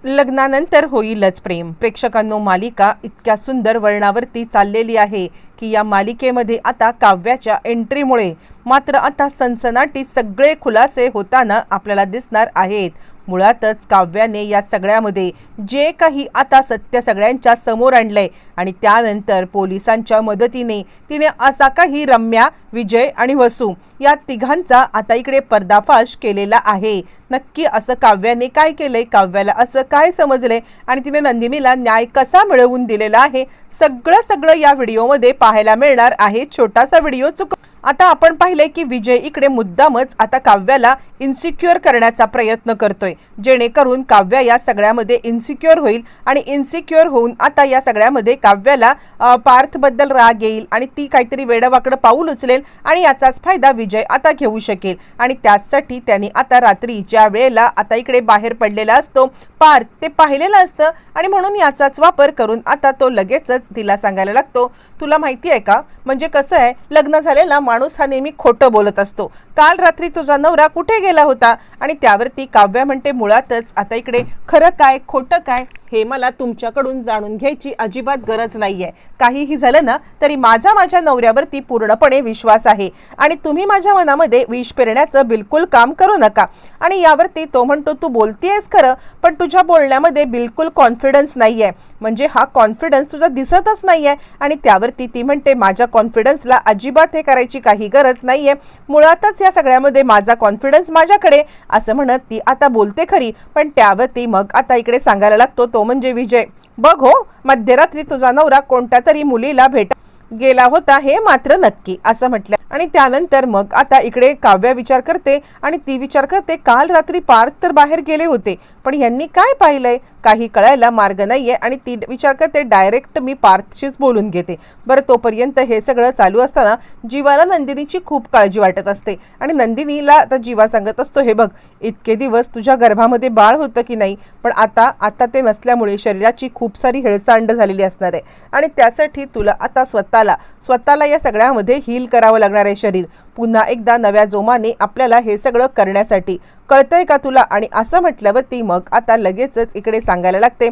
लग्नानंतर होईलच प्रेम. प्रेक्षकांनो, मालिका इतक्या सुंदर वळणावरती चाललेली आहे की या मालिकेमध्ये आता काव्याच्या एंट्रीमुळे मात्र आता सनसनाटी सगळे खुलासे होताना आपल्याला दिसणार आहेत. मुळातच काव्याने या सगळ्यामध्ये जे काही आता सत्य सगळ्यांच्या समोर आणलंय आणि त्यानंतर पोलिसांच्या मदतीने तिने असा काही रम्या, विजय आणि वसू या तिघांचा आता इकडे पर्दाफाश केलेला आहे. नक्की असं काव्याने काय केलंय, काव्याला असं काय समजले आणि तिने नंदिनीला न्याय कसा मिळवून दिलेला आहे, सगळं या व्हिडिओमध्ये पाहायला मिळणार आहे. छोटासा व्हिडिओ आता आपण पाहिले की विजय इकडे मुद्दामच आता काव्याला इन्सिक्युअर करण्याचा प्रयत्न करतोय, जेणेकरून काव्या या सगळ्यामध्ये इन्सिक्युअर होईल आणि इन्सिक्युअर होऊन आता या सगळ्यामध्ये काव्याला पार्थबद्दल राग येईल आणि ती काहीतरी वेडवाकडं पाऊल उचलेल आणि याचाच फायदा विजय आता घेऊ शकेल. आणि त्यासाठी त्यांनी आता रात्री ज्या वेळेला आता इकडे बाहेर पडलेला असतो पार्थ, ते पाहिलेलं असतं आणि म्हणून याचाच वापर करून आता तो लगेचच तिला सांगायला लागतो, तुला माहिती आहे का, म्हणजे कसं आहे, लग्न झालेला माणूस हा नेहमी खोटं बोलत असतो. काल रात्री तुझा नवरा कुठे गेला होता? आणि त्यावरती काव्या म्हणते, मुळातच आता इकडे खरं काय खोटं काय हे मला तुमच्याकडून जाणून घ्यायची अजिबात गरज नाहीये. काहीही झालं ना तरी माझ्या नवऱ्यावरती पूर्णपणे विश्वास आहे आणि तुम्ही माझ्या मनामध्ये विष पेरण्याचं बिलकुल काम करू नका. आणि यावरती तो म्हणतो, तू बोलतेयस खरं, पण तुझ्या बोलण्यामध्ये बिलकुल कॉन्फिडन्स नाहीये, म्हणजे हा कॉन्फिडन्स तुझा दिसतच नाहीये. आणि त्यावरती ती म्हणते, माझ्या कॉन्फिडन्सला अजिबात हे करायची काही गरज नाहीये, मुळातच या सगळ्यामध्ये माझा कॉन्फिडन्स माझ्याकडे, असं म्हणत ती आता बोलते खरी. पण त्यावरती मग आता इकडे सांगायला लागतो तो म्हणजे विजय, बघ हो, मध्यरात्री तुझा नवरा कोणत्या तरी मुलीला भेट गेला होता हे मात्र नक्की, असं म्हटलं. आणि त्यानंतर मग आता इकडे काव्या विचार करते आणि ती विचार करते, काल रात्री पार्थ तर बाहेर गेले होते, पण यांनी काय पाहिलंय काही कळायला मार्ग नाहीये. आणि ती विचार करते, डायरेक्ट मी पार्थशीच बोलून घेते. बरं, तोपर्यंत हे सगळं चालू असताना जीवाला नंदिनीची खूप काळजी वाटत असते आणि नंदिनीला आता जीवा सांगत असतो, हे बघ, इतके दिवस तुझ्या गर्भामध्ये बाळ होतं की नाही, पण आता ते नसल्यामुळे शरीराची खूप सारी हेळसांड झालेली असणार आहे आणि त्यासाठी तुला आता स्वतःला या सगळ्यामध्ये हील करावं लागणार आहे. शरीर पुन्हा एकदा नव्या जोमाने आपल्याला हे सगळं करण्यासाठी, कळतंय का तुला? आणि असं म्हटल्यावरती मग आता लगेचच इकडे सांगायला लागते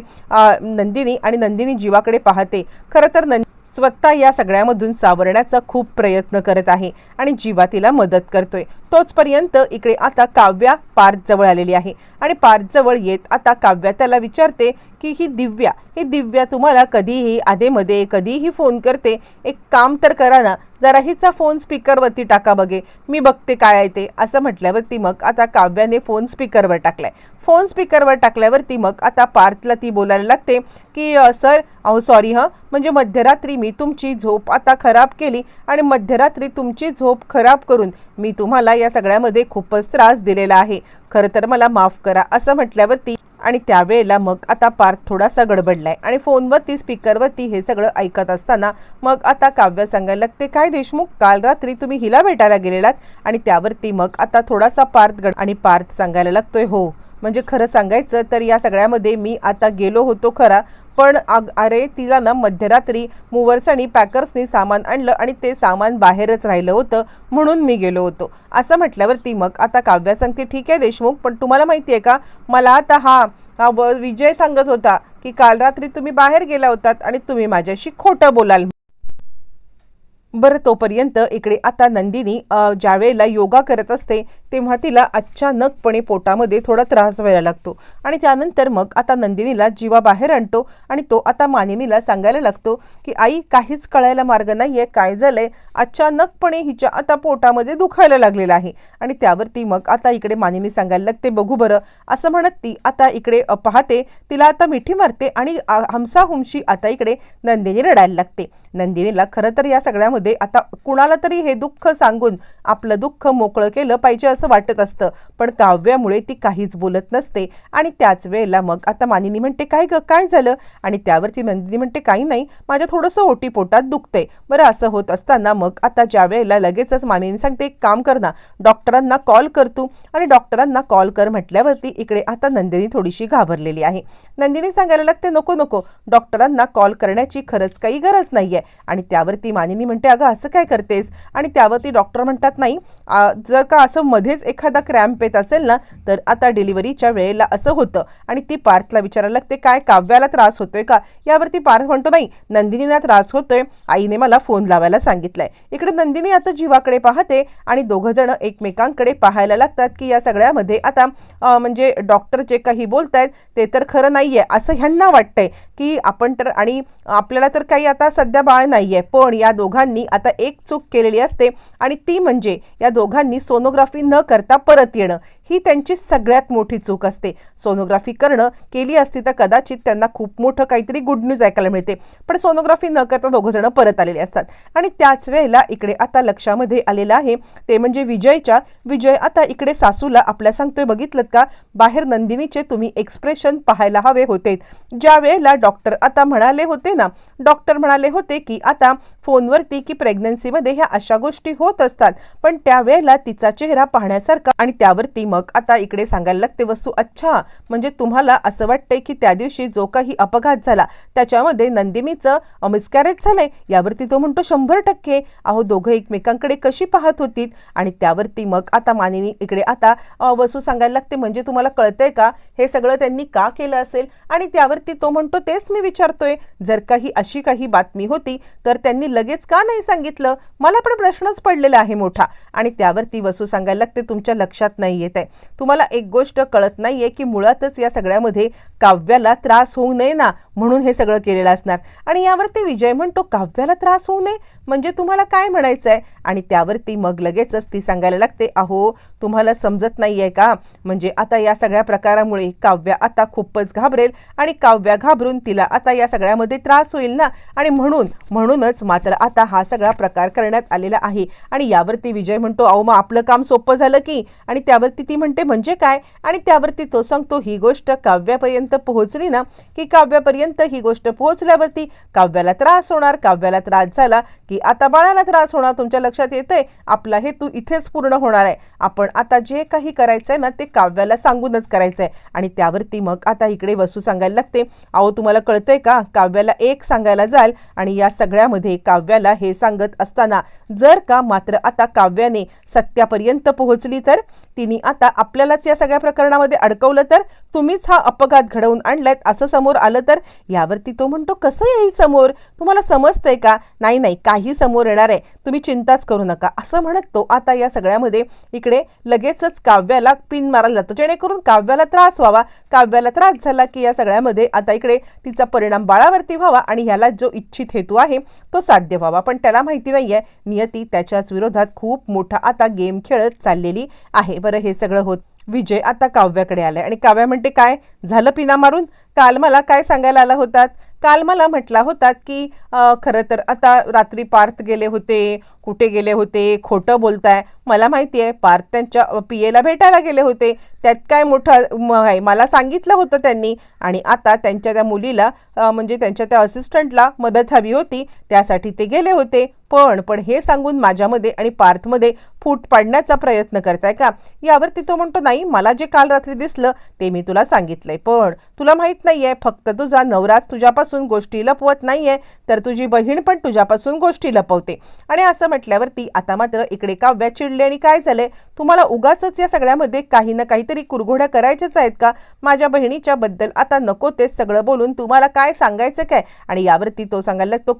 नंदिनी आणि नंदिनी जीवाकडे पाहते. खरं तर स्वतः या सगळ्यामधून सावरण्याचा खूप प्रयत्न करत आहे आणि जीवा तिला मदत करतोय. तोचपर्यंत इकडे आता काव्या पार्थ जवळ आलेली आहे आणि पार्थ जवळ येत आता काव्या त्याला विचारते की ही दिव्या तुम्हाला कधीही आधेमध्ये कधीही फोन करते, एक काम तर करा ना, जरा हिचा फोन स्पीकरवरती टाका बघे, मी बघते काय आहे ते, असं म्हटल्यावरती मग आता काव्याने फोन स्पीकरवर टाकलाय. फोन स्पीकरवर टाकल्यावरती मग आता पार्थला ती बोलायला लागते की सर, अहो सॉरी हं, म्हणजे मध्यरात्री मी तुमची झोप आता खराब केली आणि मध्यरात्री तुमची झोप खराब करून मी तुम्हाला या सगळ्यामध्ये खूपच त्रास दिलेला आहे, खरं तर मला माफ करा, असं म्हटल्यावरती. आणि त्यावेळेला मग आता पार्थ थोडासा गडबडलाय आणि फोनवरती स्पीकरवरती हे सगळं ऐकत असताना मग आता काव्य सांगायला लागते, काय देशमुख, काल रात्री तुम्ही हिला भेटायला गेलेलात? आणि त्यावरती मग आता थोडासा पार्थ सांगायला लागतोय, हो, म्हणजे खरं सांगायचं तर या सगळ्यामध्ये मी आता गेलो होतो खरा, पण अरे तिला ना मध्यरात्री मूवर्स आणि पॅकर्सनी सामान आणलं आणि ते सामान बाहेरच राहिलं होतं म्हणून मी गेलो होतो, असं म्हटल्यावरती मग आता काव्या सांगते, ठीक आहे देशमुख, पण तुम्हाला माहिती आहे का, मला आता हा विजय सांगत होता की काल रात्री तुम्ही बाहेर गेला होतात आणि तुम्ही माझ्याशी खोटं बोलाल. बरं, तोपर्यंत इकडे आता नंदिनी ज्या वेळेला योगा करत असते तेव्हा तिला अचानकपणे पोटामध्ये थोडा त्रास व्हायला लागतो आणि त्यानंतर मग आता नंदिनीला जीवा बाहेर आणतो आणि तो आता मानिनीला सांगायला लागतो की आई, काहीच कळायला मार्ग नाहीये, काय झालंय, अचानकपणे हिच्या आता पोटामध्ये दुखायला लागलेलं आहे. आणि त्यावरती मग आता इकडे मानिनी सांगायला लागते, बघू बरं, असं म्हणत ती आता इकडे पाहते, तिला आता मिठी मारते आणि हमसाहुमशी आता इकडे नंदिनी रडायला लागते. नंदिनीला खरं तर या सगळ्यामध्ये आता कुणाला तरी हे दुःख सांगून आपलं दुःख मोकळं केलं पाहिजे असं वाटत असतं, पण काव्यामुळे ती काहीच बोलत नसते. आणि त्याच वेळेला मग आता मानिनी म्हणते, काय झालं? आणि त्यावरती नंदिनी म्हणते, काही नाही, माझ्या थोडंसं ओटीपोटात दुखतंय. बरं, असं होत असताना मग आता ज्या वेळेला लगेचच मानिनी सांगते, एक काम कर ना, डॉक्टरांना कॉल कर तू. आणि डॉक्टरांना कॉल कर म्हटल्यावरती इकडे आता नंदिनी थोडीशी घाबरलेली आहे. नंदिनी सांगायला लागते, नको, डॉक्टरांना कॉल करण्याची खरंच काही गरज नाहीये. आणि त्यावरती मानिनी म्हणते, अगं असं काय करतेस? आणि त्यावरती डॉक्टर म्हणतात, नाही, जर का असं मध्येच एखादा क्रॅम्प येत असेल ना तर आता डिलिव्हरीच्या वेळेला असं होतं. आणि ती पार्थला विचारायला लागते, काय काव्याला त्रास होतोय का? यावरती पार्थ म्हणतो, नाही नंदिनीला त्रास होतोय, आईने मला फोन लावायला सांगितलंय. इकडे नंदिनी आता जीवाकडे पाहते आणि दोघं जण एकमेकांकडे पाहायला लागतात की या सगळ्यामध्ये आता म्हणजे डॉक्टर जे काही बोलतायत ते तर खरं नाहीये असं ह्यांना वाटतंय की आपण तर, आणि आपल्याला तर काही आता सध्या बाळ नाहीये. पण या दोघांनी आता एक चूक केलेली असते आणि ती म्हणजे या दोघांनी सोनोग्राफी न करता परत येणं. ही त्यांची सगळ्यात मोठी चूक असते. सोनोग्राफी केली असती तर कदाचित त्यांना खूप मोठं काहीतरी गुड न्यूज ऐकायला मिळते. पण सोनोग्राफी न करता दोघं जण परत आलेले असतात. आणि त्याच वेळेला इकडे आता लक्षामध्ये आलेलं आहे ते म्हणजे विजय आता इकडे सासूला आपल्या सांगतोय, बघितलं का बाहेर नंदिनीचे तुम्ही एक्सप्रेशन पाहायला हवे होते. ज्या वेळेला डॉक्टर म्हणाले होते की आता फोनवरती की प्रेग्नन्सीमध्ये ह्या अशा गोष्टी होत असतात, पण त्यावेळेला तिचा चेहरा पाहण्यासारखा. आणि त्यावरती मग आता इकडे सांगायला लागते वसू, अच्छा म्हणजे तुम्हाला असं वाटतंय की त्या दिवशी जो काही अपघात झाला त्याच्यामध्ये नंदिनीचं मिसकॅरेज झालंय? यावरती तो म्हणतो 100%. अहो दोघं एकमेकांकडे कशी पाहत होती? आणि त्यावरती मग आता मानिनी इकडे आता वसू सांगायला लागते, म्हणजे तुम्हाला कळतंय का हे सगळं त्यांनी का केलं असेल? आणि त्यावरती तो म्हणतो, तेच मी विचारतोय, जर काही अशी काही बातमी होती तर त्यांनी लगेच का नाही सांगितलं? मला पण प्रश्नच पडलेला आहे मोठा. आणि त्यावरती वसू सांगायला लागते, तुमच्या लक्षात नाही येत आहे, तुम्हाला एक गोष्ट कळत नाहीये की मुळातच या सगळ्यामध्ये काव्याला त्रास होऊ नये ना म्हणून हे सगळं केलेलं असणार. आणि यावरती विजय म्हणतो, काव्याला त्रास होऊ नये म्हणजे तुम्हाला काय म्हणायचं आहे? आणि त्यावरती मग लगेचच ती सांगायला लागते, अहो तुम्हाला समजत नाहीये का, म्हणजे आता या सगळ्या प्रकारामुळे काव्या आता खूपच घाबरेल आणि काव्या घाबरून तिला आता या सगळ्यामध्ये त्रास होईल ना, आणि म्हणूनच मात्र आता हा सगळा प्रकार करण्यात आलेला आहे. आणि यावरती विजय म्हणतो, अहो मग आपलं काम सोपं झालं की? आणि त्यावरती ती म्हणते, म्हणजे काय? आणि त्यावरती तो सांगतो, ही गोष्ट काव्यापर्यंत पोहोचली ना की काव्यापर्यंत ही गोष्ट पोहोचल्यावरती काव्याला त्रास होणार, काव्याला त्रास झाला की आता बाळाला त्रास होणार. तुमच्या लक्षात येतंय? आपला हेतू इथेच पूर्ण होणार आहे. आपण आता जे काही करायचंय ना ते काव्याला सांगूनच करायचंय. आणि त्यावरती मग आता इकडे वसू सांगायला लागते, अहो तुम्हाला कळतंय का, काव्याला एक सांगायला जाल आणि या सगळ्यामध्ये काव्याला हे सांगत असताना जर का मात्र आता काव्याने सत्यापर्यंत पोहोचली तर, तिने आता आपल्यालाच या सगळ्या प्रकरणामध्ये अडकवलं तर, तुम्हीच हा अपघात घडवून आणलायत असं समोर आलं तर? यावरती तो म्हणतो, कसं येईल समोर? तुम्हाला समजतंय का? नाही काही समोर येणार आहे, तुम्ही चिंताच करू नका असं म्हणत तो आता या सगळ्यामध्ये इकडे लगेचच काव्याला पिन मारायला जातो, जेणेकरून काव्याला त्रास व्हावा. काव्याला त्रास झाला की या सगळ्यामध्ये आता इकडे तिचा परिणाम बाळावरती व्हावा आणि ह्याला जो इच्छित हेतू आहे तो साध्य व्हावा. पण त्याला माहिती नाहीये नियती त्याच्याच विरोधात खूप मोठा आता गेम खेळत चाललेली आहे. बरं हे सगळं होत विजय आता काव्याकडे आलाय आणि काव्या म्हणते, काय झालं पिना मारून? काल मला काय सांगायला आला होतात? काल मला म्हटला होतात की खरं तर आता रात्री पार्थ गेले होते, कुठे गेले होते, खोटं बोलताय, मला माहिती आहे पार्थ त्यांच्या पियेला भेटायला गेले होते, त्यात काय मोठं आहे, मला सांगितलं होतं त्यांनी. आणि आता त्यांच्या त्या मुलीला म्हणजे त्यांच्या त्या असिस्टंटला मदत हवी होती त्यासाठी ते गेले होते. पण हे सांगून माझ्यामध्ये आणि पार्थमध्ये फूट पाडण्याचा प्रयत्न करताय का? यावरती तो म्हणतो, नाही मला जे काल रात्री दिसलं ते मी तुला सांगितलंय, पण तुला माहित नाहीये फक्त तुझा नवराच तुझ्यापासून गोष्टी लपवत नाहीये तर तुझी बहीण पण तुझ्यापासून गोष्टी लपवते. आणि असं म्हटल्यावरती आता मात्र इकडे काव्या चिडले आणि काय झालंय, तुम्हाला उगाचच या सगळ्यामध्ये काही ना काहीतरी कुरघोड्या करायच्याच आहेत का? माझ्या बहिणीच्या बद्दल आता नको तेच सगळं बोलून तुम्हाला काय सांगायचं काय? आणि यावरती तो सांगायला तो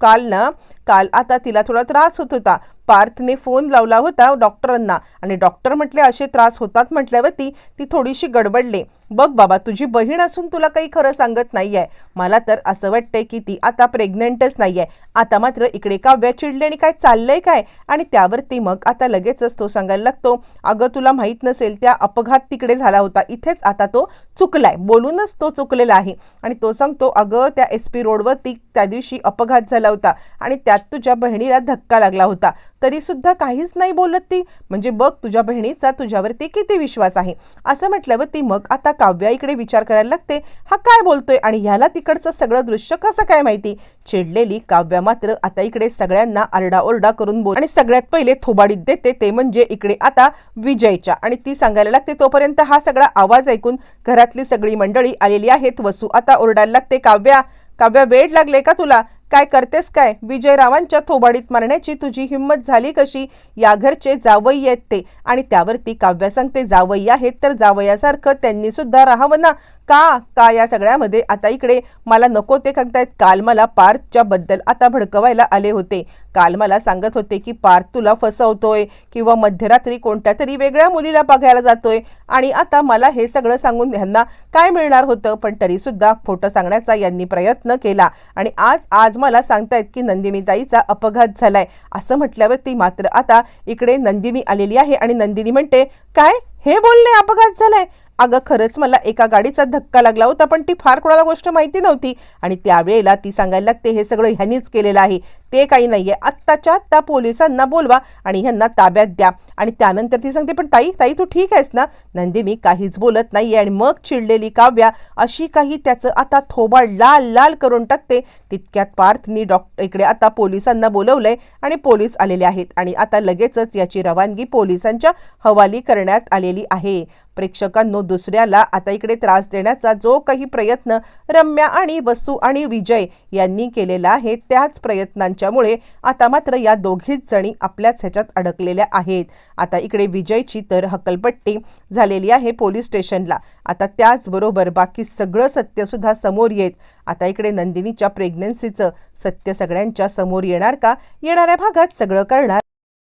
काल आता तिला थोडा त्रास होत होता, पार्थने फोन लावला होता डॉक्टरांना आणि डॉक्टर म्हटले असे त्रास होतात म्हटल्यावरती ती थोडीशी गडबडले. बघ बाबा तुझी बहीण असून तुला काही खरं सांगत नाहीये, मला तर असं वाटतंय की ती आता प्रेग्नंटच नाहीये. आता मात्र इकडे काव्या चिडले आणि काय चाललंय काय? आणि त्यावरती मग आता लगेचच तो सांगायला लागतो, अगं तुला माहित नसेल त्या अपघात तिकडे झाला होता, इथेच आता तो चुकलाय, बोलूनच तो चुकलेला आहे. आणि तो सांगतो, अगं त्या SP रोडवरती त्या दिवशी अपघात झाला होता आणि त्यात तुझ्या बहिणीला धक्का लागला होता, तरी सुद्धा काहीच नाही बोलत ती, म्हणजे बघ तुझ्या बहिणीचा तुझ्यावरती किती विश्वास आहे. असं म्हटल्यावरती मग आता काव्या इकडे विचार करायला लागते, हा काय बोलतोय आणि ह्याला तिकडचं सगळं दृश्य कसं काय माहिती? चिडलेली काव्या मात्र आता इकडे सगळ्यांना आरडाओरडा करून बोल आणि सगळ्यात पहिले थोबाडीत देते ते म्हणजे इकडे आता विजयच्या. आणि ती सांगायला लागते, तोपर्यंत हा सगळा आवाज ऐकून घरातली सगळी मंडळी आलेली आहेत. वसू आता ओरडायला लागते, काव्या वेड लागले का तुला? काय करतेस काय? विजयरावांच्या थोबाडीत मारण्याची तुझी हिंमत झाली कशी? या घरचे जावई आहेत ते. आणि त्यावरती काव्या सांगते, जावई आहेत तर जावयासारखं त्यांनी सुद्धा राहावं ना. का या सगळ्यामध्ये आता इकडे मला नको ते सांगतायत. काल मला पार्थच्या बद्दल आता भडकवायला आले होते. काल मला सांगत होते की पार्थ तुला फसवतोय किंवा मध्यरात्री कोणत्या तरी वेगळ्या मुलीला बघायला जातोय. आणि आता मला हे सगळं सांगून ह्यांना काय मिळणार होतं? पण तरी सुद्धा खोटं सांगण्याचा यांनी प्रयत्न केला. आणि आज मला सांगतायत की नंदिनीताईचा अपघात झालाय. असं म्हटल्यावरती मात्र आता इकडे नंदिनी आलेली आहे आणि नंदिनी म्हणते, काय हे बोलणे अपघात झालाय? अगं खरंच मला एका गाडीचा धक्का लागला होता, पण ती फार कोणाला गोष्ट माहिती नव्हती. आणि त्यावेळेला ती सांगायला लागते, हे सगळं ह्यांनीच केलेलं आहे, ते काही नाहीये. आत्ताच्या आत्ता पोलिसांना बोलवा आणि ह्यांना ताब्यात द्या. आणि त्यानंतर ती सांगते, पण ताई तू ठीक आहेस ना? नंदिनी काहीच बोलत नाहीये. आणि मग चिडलेली काव्या अशी काही त्याचं आता थोबाड लाल लाल करून टाकते. तितक्यात पार्थनी इकडे आता पोलिसांना बोलवलंय आणि पोलीस आलेले आहेत. आणि आता लगेचच याची रवानगी पोलिसांच्या हवाली करण्यात आलेली आहे. प्रेक्षकांनो, दुसऱ्याला आता इकडे त्रास देण्याचा जो काही प्रयत्न रम्या आणि वसू आणि विजय यांनी केलेला आहे, त्याच प्रयत्नांच्यामुळे आता मात्र या दोघीच जणी आपल्याच ह्याच्यात अडकलेल्या आहेत. आता इकडे विजयची तर हकलपट्टी झालेली आहे पोलीस स्टेशनला. आता त्याचबरोबर बाकी सगळं सत्य सुद्धा समोर येत. आता इकडे नंदिनीच्या प्रेग्नन्सीचं सत्य सगळ्यांच्या समोर येणार का? येणाऱ्या भागात सगळं कळणार.